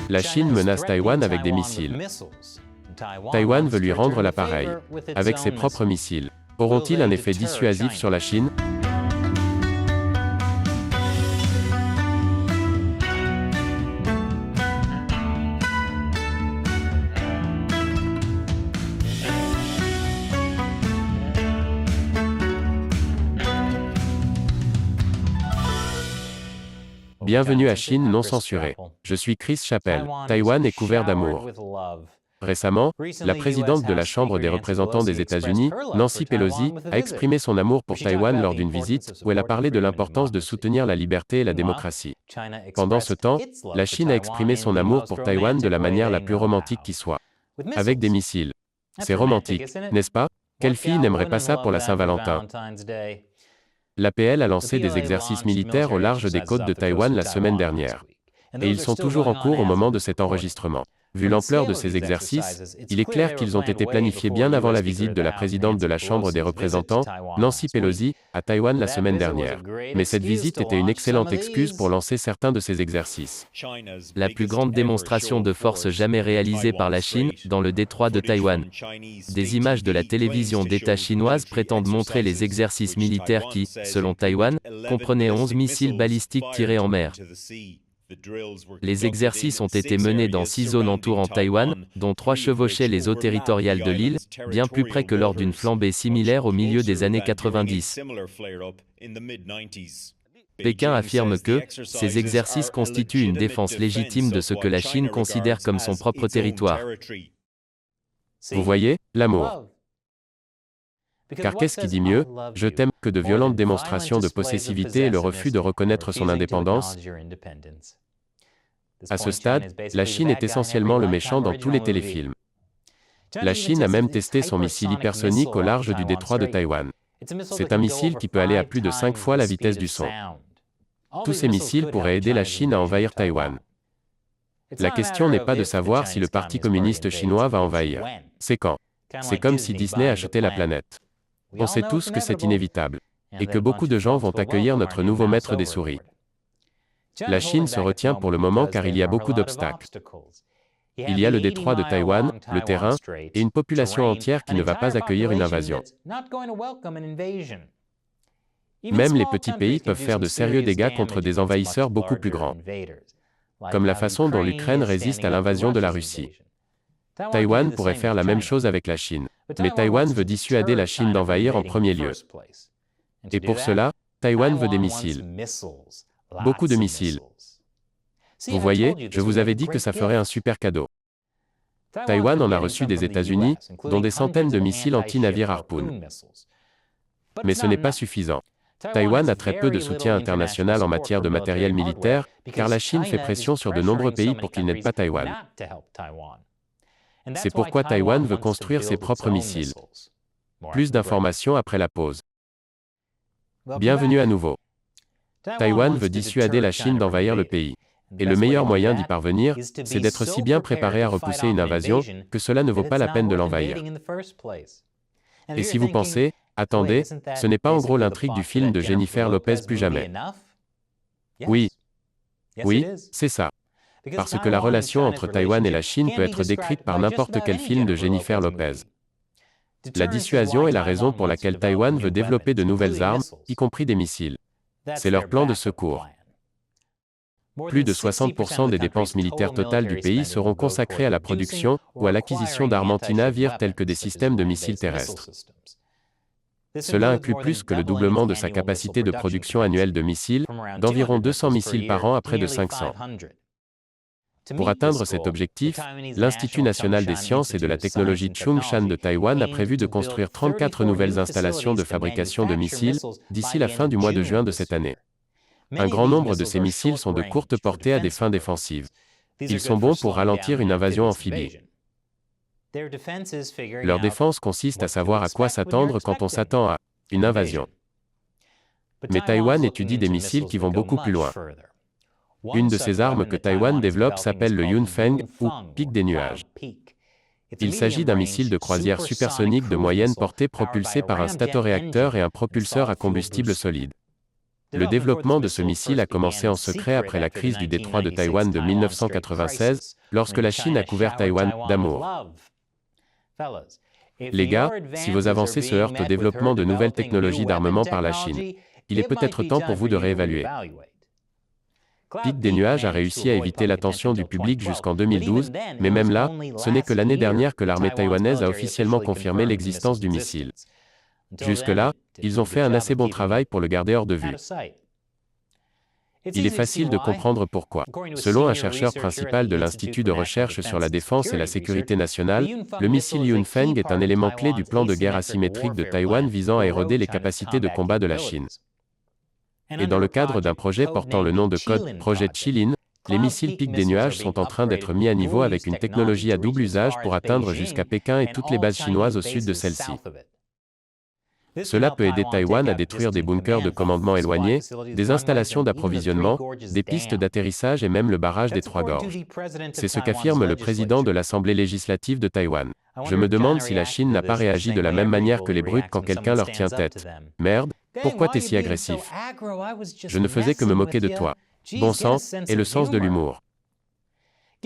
La Chine menace Taïwan avec des missiles. Taïwan veut lui rendre l'appareil avec ses propres missiles. Auront-ils un effet dissuasif sur la Chine? Bienvenue à Chine non censurée. Je suis Chris Chappell. Taïwan est couvert d'amour. Récemment, la présidente de la Chambre des représentants des États-Unis, Nancy Pelosi, a exprimé son amour pour Taïwan lors d'une visite où elle a parlé de l'importance de soutenir la liberté et la démocratie. Pendant ce temps, la Chine a exprimé son amour pour Taïwan de la manière la plus romantique qui soit. Avec des missiles. C'est romantique, n'est-ce pas? Quelle fille n'aimerait pas ça pour la Saint-Valentin? L'APL a lancé des exercices militaires au large des côtes de Taïwan la semaine dernière. Et ils sont toujours en cours au moment de cet enregistrement. Vu l'ampleur de ces exercices, il est clair qu'ils ont été planifiés bien avant la visite de la présidente de la Chambre des représentants, Nancy Pelosi, à Taïwan la semaine dernière. Mais cette visite était une excellente excuse pour lancer certains de ces exercices. La plus grande démonstration de force jamais réalisée par la Chine, dans le détroit de Taïwan. Des images de la télévision d'État chinoise prétendent montrer les exercices militaires qui, selon Taïwan, comprenaient 11 missiles balistiques tirés en mer. Les exercices ont été menés dans 6 zones entourant Taïwan, dont 3 chevauchaient les eaux territoriales de l'île, bien plus près que lors d'une flambée similaire au milieu des années 90. Pékin affirme que ces exercices constituent une défense légitime de ce que la Chine considère comme son propre territoire. Vous voyez, l'amour. Car qu'est-ce qui dit mieux, je t'aime, que de violentes démonstrations de possessivité et le refus de reconnaître son indépendance? À ce stade, la Chine est essentiellement le méchant dans tous les téléfilms. La Chine a même testé son missile hypersonique au large du détroit de Taïwan. C'est un missile qui peut aller à plus de 5 fois la vitesse du son. Tous ces missiles pourraient aider la Chine à envahir Taïwan. La question n'est pas de savoir si le Parti communiste chinois va envahir. C'est quand. C'est comme si Disney achetait la planète. On sait tous que c'est inévitable, et que beaucoup de gens vont accueillir notre nouveau maître des souris. La Chine se retient pour le moment car il y a beaucoup d'obstacles. Il y a le détroit de Taïwan, le terrain, et une population entière qui ne va pas accueillir une invasion. Même les petits pays peuvent faire de sérieux dégâts contre des envahisseurs beaucoup plus grands, comme la façon dont l'Ukraine résiste à l'invasion de la Russie. Taïwan pourrait faire la même chose avec la Chine. Mais Taïwan veut dissuader la Chine d'envahir en premier lieu. Et pour cela, Taïwan veut des missiles. Beaucoup de missiles. Vous voyez, je vous avais dit que ça ferait un super cadeau. Taïwan en a reçu des États-Unis, dont des centaines de missiles anti-navires Harpoon. Mais ce n'est pas suffisant. Taïwan a très peu de soutien international en matière de matériel militaire, car la Chine fait pression sur de nombreux pays pour qu'ils n'aident pas Taïwan. C'est pourquoi Taïwan veut construire ses propres missiles. Plus d'informations après la pause. Bienvenue à nouveau. Taïwan veut dissuader la Chine d'envahir le pays. Et le meilleur moyen d'y parvenir, c'est d'être si bien préparé à repousser une invasion, que cela ne vaut pas la peine de l'envahir. Et si vous pensez, attendez, ce n'est pas en gros l'intrigue du film de Jennifer Lopez Plus jamais. Oui. Oui, c'est ça. Parce que la relation entre Taïwan et la Chine peut être décrite par n'importe quel film de Jennifer Lopez. La dissuasion est la raison pour laquelle Taïwan veut développer de nouvelles armes, y compris des missiles. C'est leur plan de secours. Plus de 60% des dépenses militaires totales du pays seront consacrées à la production ou à l'acquisition d'armes anti-navires telles que des systèmes de missiles terrestres. Cela inclut plus que le doublement de sa capacité de production annuelle de missiles, d'environ 200 missiles par an à près de 500. Pour atteindre cet objectif, l'Institut national des sciences et de la technologie Chung-Shan de Taïwan a prévu de construire 34 nouvelles installations de fabrication de missiles, d'ici la fin du mois de juin de cette année. Un grand nombre de ces missiles sont de courte portée à des fins défensives. Ils sont bons pour ralentir une invasion amphibie. Leur défense consiste à savoir à quoi s'attendre quand on s'attend à une invasion. Mais Taïwan étudie des missiles qui vont beaucoup plus loin. Une de ces armes que Taïwan développe s'appelle le Yunfeng, ou pic des nuages. Il s'agit d'un missile de croisière supersonique de moyenne portée propulsé par un statoréacteur et un propulseur à combustible solide. Le développement de ce missile a commencé en secret après la crise du détroit de Taïwan de 1996, lorsque la Chine a couvert Taïwan d'amour. Les gars, si vos avancées se heurtent au développement de nouvelles technologies d'armement par la Chine, il est peut-être temps pour vous de réévaluer. Pic des nuages a réussi à éviter l'attention du public jusqu'en 2012, mais même là, ce n'est que l'année dernière que l'armée taïwanaise a officiellement confirmé l'existence du missile. Jusque-là, ils ont fait un assez bon travail pour le garder hors de vue. Il est facile de comprendre pourquoi. Selon un chercheur principal de l'Institut de recherche sur la défense et la sécurité nationale, le missile Yunfeng est un élément clé du plan de guerre asymétrique de Taïwan visant à éroder les capacités de combat de la Chine. Et dans le cadre d'un projet portant le nom de code Projet Chilin, les missiles Pic des nuages sont en train d'être mis à niveau avec une technologie à double usage pour atteindre jusqu'à Pékin et toutes les bases chinoises au sud de celle-ci. Cela peut aider Taïwan à détruire des bunkers de commandement éloignés, des installations d'approvisionnement, des pistes d'atterrissage et même le barrage des Trois Gorges. C'est ce qu'affirme le président de l'Assemblée législative de Taïwan. Je me demande si la Chine n'a pas réagi de la même manière que les brutes quand quelqu'un leur tient tête. Merde, pourquoi t'es si agressif? Je ne faisais que me moquer de toi. Bon sang, et le sens de l'humour.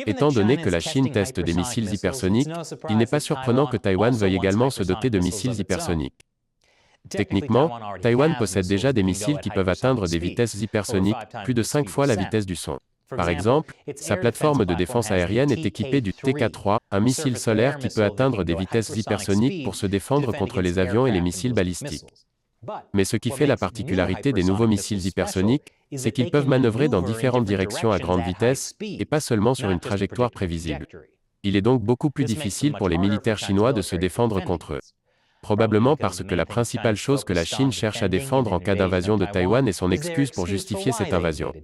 Étant donné que la Chine teste des missiles hypersoniques, il n'est pas surprenant que Taïwan veuille également se doter de missiles hypersoniques. Techniquement, Taïwan possède déjà des missiles qui peuvent atteindre des vitesses hypersoniques, plus de 5 fois la vitesse du son. Par exemple, sa plateforme de défense aérienne est équipée du TK-3, un missile solaire qui peut atteindre des vitesses hypersoniques pour se défendre contre les avions et les missiles balistiques. Mais ce qui fait la particularité des nouveaux missiles hypersoniques, c'est qu'ils peuvent manœuvrer dans différentes directions à grande vitesse, et pas seulement sur une trajectoire prévisible. Il est donc beaucoup plus difficile pour les militaires chinois de se défendre contre eux. Probablement parce que la principale chose que la Chine cherche à défendre en cas d'invasion de Taïwan est son excuse pour justifier cette invasion.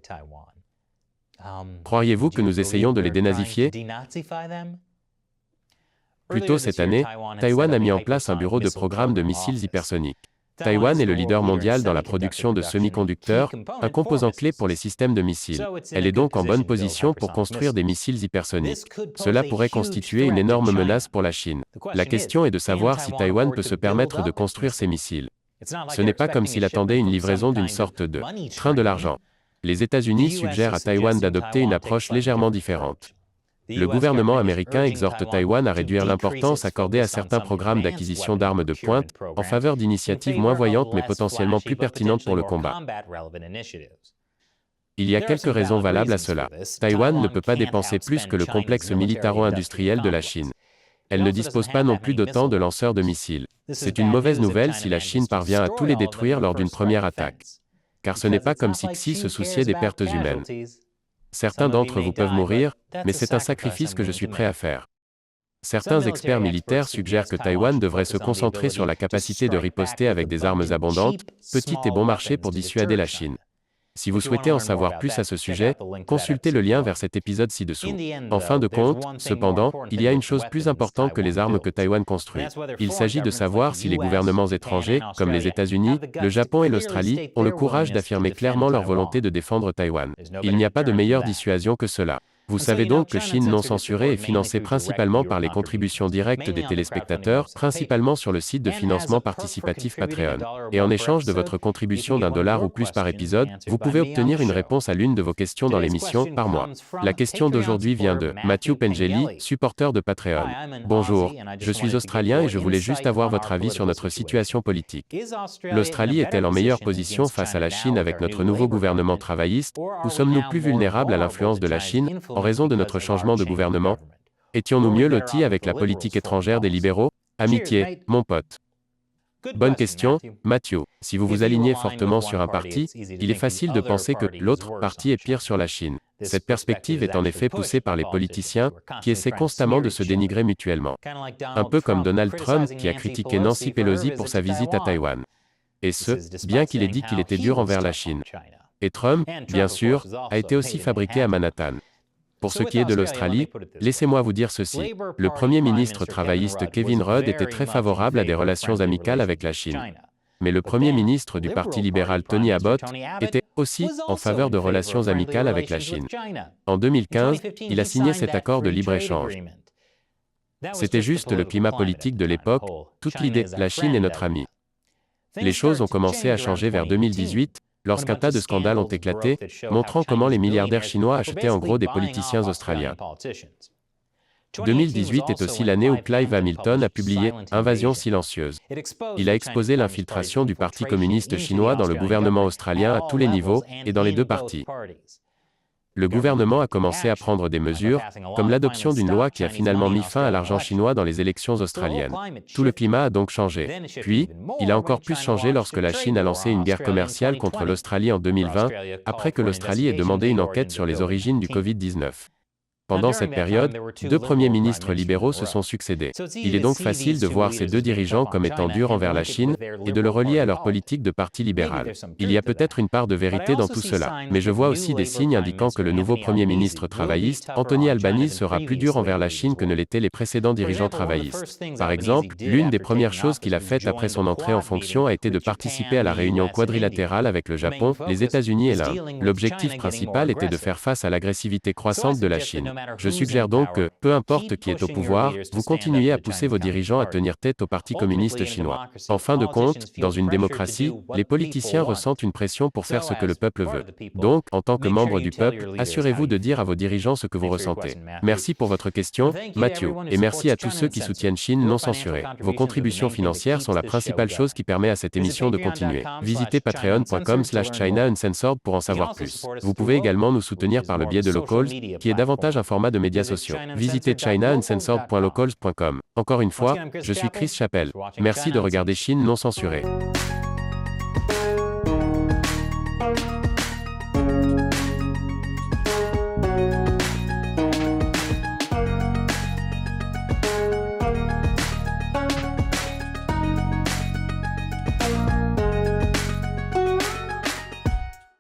Croiriez-vous que nous essayons de les dénazifier? Plus tôt cette année, Taïwan a mis en place un bureau de programme de missiles hypersoniques. Taïwan est le leader mondial dans la production de semi-conducteurs, un composant clé pour les systèmes de missiles. Elle est donc en bonne position pour construire des missiles hypersoniques. Cela pourrait constituer une énorme menace pour la Chine. La question est de savoir si Taïwan peut se permettre de construire ces missiles. Ce n'est pas comme s'il attendait une livraison d'une sorte de train de l'argent. Les États-Unis suggèrent à Taïwan d'adopter une approche légèrement différente. Le gouvernement américain exhorte Taïwan à réduire l'importance accordée à certains programmes d'acquisition d'armes de pointe, en faveur d'initiatives moins voyantes mais potentiellement plus pertinentes pour le combat. Il y a quelques raisons valables à cela. Taïwan ne peut pas dépenser plus que le complexe militaro-industriel de la Chine. Elle ne dispose pas non plus d'autant de lanceurs de missiles. C'est une mauvaise nouvelle si la Chine parvient à tous les détruire lors d'une première attaque. Car ce n'est pas comme si Xi se souciait des pertes humaines. Certains d'entre vous peuvent mourir, mais c'est un sacrifice que je suis prêt à faire. Certains experts militaires suggèrent que Taïwan devrait se concentrer sur la capacité de riposter avec des armes abondantes, petites et bon marché pour dissuader la Chine. Si vous souhaitez en savoir plus à ce sujet, consultez le lien vers cet épisode ci-dessous. En fin de compte, cependant, il y a une chose plus importante que les armes que Taïwan construit. Il s'agit de savoir si les gouvernements étrangers, comme les États-Unis, le Japon et l'Australie, ont le courage d'affirmer clairement leur volonté de défendre Taïwan. Il n'y a pas de meilleure dissuasion que cela. Vous savez donc que Chine non censurée est financée principalement par les contributions directes des téléspectateurs, principalement sur le site de financement participatif Patreon. Et en échange de votre contribution $1 ou plus par épisode, vous pouvez obtenir une réponse à l'une de vos questions dans l'émission, par mois. La question d'aujourd'hui vient de Matthew Pengeli, supporter de Patreon. Bonjour, je suis australien et je voulais juste avoir votre avis sur notre situation politique. L'Australie est-elle en meilleure position face à la Chine avec notre nouveau gouvernement travailliste, ou sommes-nous plus vulnérables à l'influence de la Chine, en raison de notre changement de gouvernement? Étions-nous mieux lotis avec la politique étrangère des libéraux? Amitié, mon pote. Bonne question, Matthew. Si vous vous alignez fortement sur un parti, il est facile de penser que l'autre parti est pire sur la Chine. Cette perspective est en effet poussée par les politiciens, qui essaient constamment de se dénigrer mutuellement. Un peu comme Donald Trump qui a critiqué Nancy Pelosi pour sa visite à Taïwan. Et ce, bien qu'il ait dit qu'il était dur envers la Chine. Et Trump, bien sûr, a été aussi fabriqué à Manhattan. Pour ce qui est de l'Australie, laissez-moi vous dire ceci. Le Premier ministre travailliste Kevin Rudd était très favorable à des relations amicales avec la Chine. Mais le Premier ministre du Parti libéral Tony Abbott était aussi en faveur de relations amicales avec la Chine. En 2015, il a signé cet accord de libre-échange. C'était juste le climat politique de l'époque, toute l'idée « la Chine est notre ami ». Les choses ont commencé à changer vers 2018, lorsqu'un tas de scandales ont éclaté, montrant comment les milliardaires chinois achetaient en gros des politiciens australiens. 2018 est aussi l'année où Clive Hamilton a publié « Invasion silencieuse ». Il a exposé l'infiltration du Parti communiste chinois dans le gouvernement australien à tous les niveaux, et dans les deux partis. Le gouvernement a commencé à prendre des mesures, comme l'adoption d'une loi qui a finalement mis fin à l'argent chinois dans les élections australiennes. Tout le climat a donc changé. Puis, il a encore plus changé lorsque la Chine a lancé une guerre commerciale contre l'Australie en 2020, après que l'Australie ait demandé une enquête sur les origines du Covid-19. Pendant cette période, deux premiers ministres libéraux se sont succédés. Il est donc facile de voir ces deux dirigeants comme étant durs envers la Chine et de le relier à leur politique de parti libéral. Il y a peut-être une part de vérité dans tout cela, mais je vois aussi des signes indiquant que le nouveau Premier ministre travailliste, Anthony Albanese, sera plus dur envers la Chine que ne l'étaient les précédents dirigeants travaillistes. Par exemple, l'une des premières choses qu'il a faites après son entrée en fonction a été de participer à la réunion quadrilatérale avec le Japon, les États-Unis et l'Inde. L'objectif principal était de faire face à l'agressivité croissante de la Chine. Je suggère donc que, peu importe qui est au pouvoir, vous continuiez à pousser vos dirigeants à tenir tête au Parti communiste chinois. En fin de compte, dans une démocratie, les politiciens ressentent une pression pour faire ce que le peuple veut. Donc, en tant que membre du peuple, assurez-vous de dire à vos dirigeants ce que vous ressentez. Merci pour votre question, Mathieu, et merci à tous ceux qui soutiennent Chine non censurée. Vos contributions financières sont la principale chose qui permet à cette émission de continuer. Visitez patreon.com/China Uncensored pour en savoir plus. Vous pouvez également nous soutenir par le biais de Locals, qui est davantage un format de médias sociaux. Visitez chinauncensored.locals.com. Encore une fois, je suis Chris Chappell. Merci de regarder Chine non censurée.